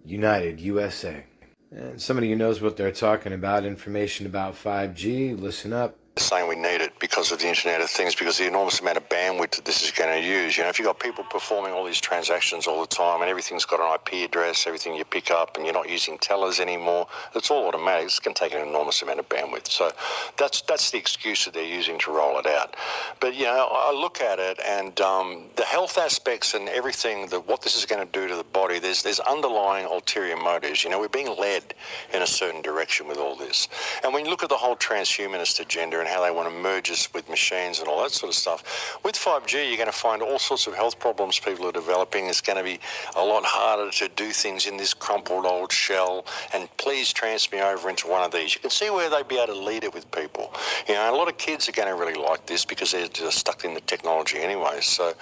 United USA. And somebody who knows what they're talking about, information about 5G, listen up. Saying we need it because of the Internet of Things, because the enormous amount of bandwidth that this is going to use. You know, if you've got people performing all these transactions all the time and everything's got an IP address, everything you pick up, and you're not using tellers anymore, it's all automatic. It's going to take an enormous amount of bandwidth. So that's the excuse that they're using to roll it out. But, you know, I look at it and the health aspects and everything, what this is going to do to the body, there's underlying ulterior motives. You know, we're being led in a certain direction with all this. And when you look at the whole transhumanist agenda and how they want to merge us with machines and all that sort of stuff. With 5G, you're going to find all sorts of health problems people are developing. It's going to be a lot harder to do things in this crumpled old shell. And please transfer me over into one of these. You can see where they'd be able to lead it with people. You know, a lot of kids are going to really like this because they're just stuck in the technology anyway. So,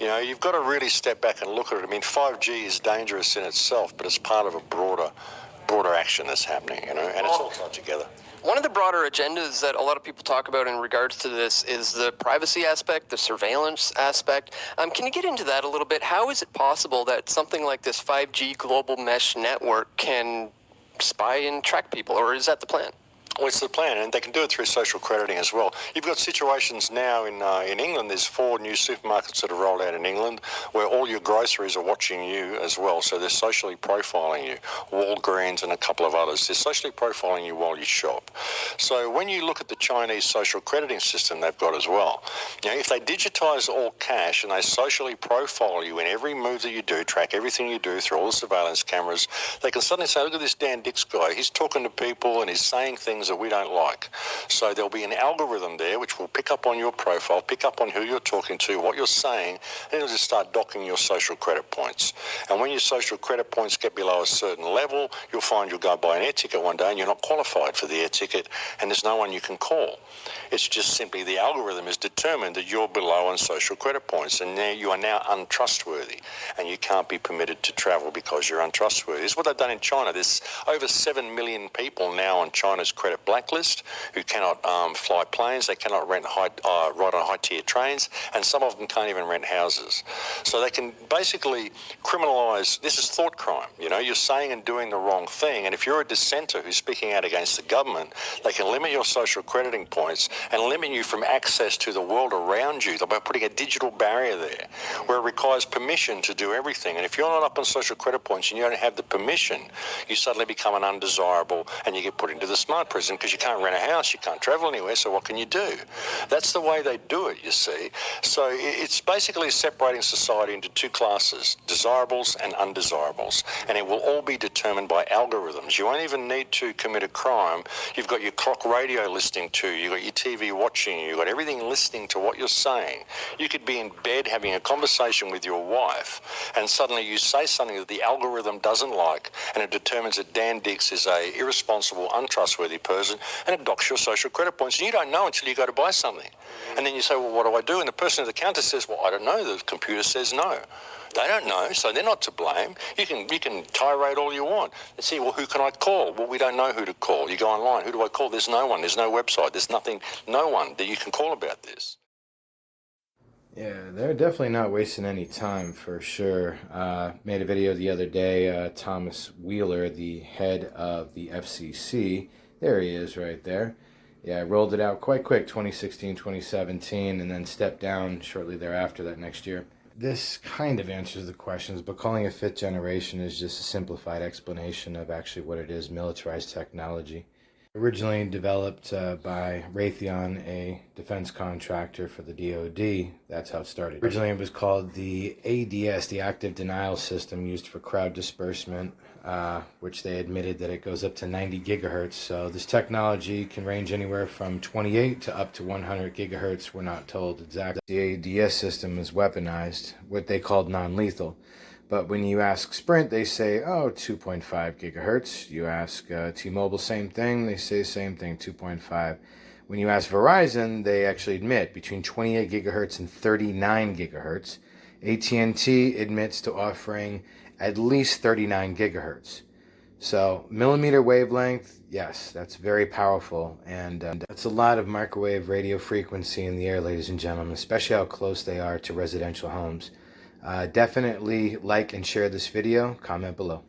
you know, you've got to really step back and look at it. I mean, 5G is dangerous in itself, but it's part of a broader action that's happening, you know, and it's all tied together. One of the broader agendas that a lot of people talk about in regards to this is the privacy aspect, the surveillance aspect. Can you get into that a little bit? How is it possible that something like this 5G global mesh network can spy and track people, or is that the plan? Well, it's the plan, and they can do it through social crediting as well. You've got situations now in England. There's 4 new supermarkets that have rolled out in England where all your groceries are watching you as well. So they're socially profiling you. Walgreens and a couple of others. They're socially profiling you while you shop. So when you look at the Chinese social crediting system they've got as well, you know, if they digitize all cash and they socially profile you in every move that you do, track everything you do through all the surveillance cameras, they can suddenly say, look at this Dan Dix guy. He's talking to people and he's saying things that we don't like. So there'll be an algorithm there which will pick up on your profile, pick up on who you're talking to, what you're saying, and it'll just start docking your social credit points. And when your social credit points get below a certain level, you'll find you'll go buy an air ticket one day and you're not qualified for the air ticket and there's no one you can call. It's just simply the algorithm has determined that you're below on social credit points and now you are now untrustworthy and you can't be permitted to travel because you're untrustworthy. This is what they've done in China. There's over 7 million people now on China's credit blacklist who cannot fly planes, they cannot ride on high-tier trains, and some of them can't even rent houses. So they can basically criminalise, this is thought crime, you know, you're saying and doing the wrong thing, and if you're a dissenter who's speaking out against the government, they can limit your social crediting points and limit you from access to the world around you by putting a digital barrier there where it requires permission to do everything. And if you're not up on social credit points and you don't have the permission, you suddenly become an undesirable and you get put into the smart prison because you can't rent a house, you can't travel anywhere, so what can you do? That's the way they do it, you see. So it's basically separating society into 2 classes, desirables and undesirables, and it will all be determined by algorithms. You won't even need to commit a crime. You've got your clock radio listening to you, you've got your TV watching you, you've got everything listening to what you're saying. You could be in bed having a conversation with your wife, and suddenly you say something that the algorithm doesn't like, and it determines that Dan Dix is a irresponsible, untrustworthy person, and it docks your social credit points. And you don't know until you go to buy something. And then you say, well, what do I do? And the person at the counter says, well, I don't know. The computer says no. They don't know, so they're not to blame. You can tirade all you want. And see, well, who can I call? Well, we don't know who to call. You go online, who do I call? There's no one. There's no website. There's nothing, no one that you can call about this. Yeah, they're definitely not wasting any time for sure. Made a video the other day, Thomas Wheeler, the head of the FCC, there he is right there. Yeah, I rolled it out quite quick, 2016, 2017, and then stepped down shortly thereafter that next year. This kind of answers the questions, but calling it 5th generation is just a simplified explanation of actually what it is, militarized technology. Originally developed by Raytheon, a defense contractor for the DoD. That's how it started. Originally it was called the ADS, the Active Denial System, used for crowd disbursement, which they admitted that it goes up to 90 gigahertz. So this technology can range anywhere from 28 to up to 100 gigahertz. We're not told exactly. The ADS system is weaponized, what they called non-lethal. But when you ask Sprint, they say, oh, 2.5 gigahertz. You ask T-Mobile, same thing. They say same thing, 2.5. When you ask Verizon, they actually admit between 28 gigahertz and 39 gigahertz. AT&T admits to offering at least 39 gigahertz. So millimeter wavelength, yes, that's very powerful. And that's a lot of microwave radio frequency in the air, ladies and gentlemen, especially how close they are to residential homes. Definitely like and share this video. Comment below.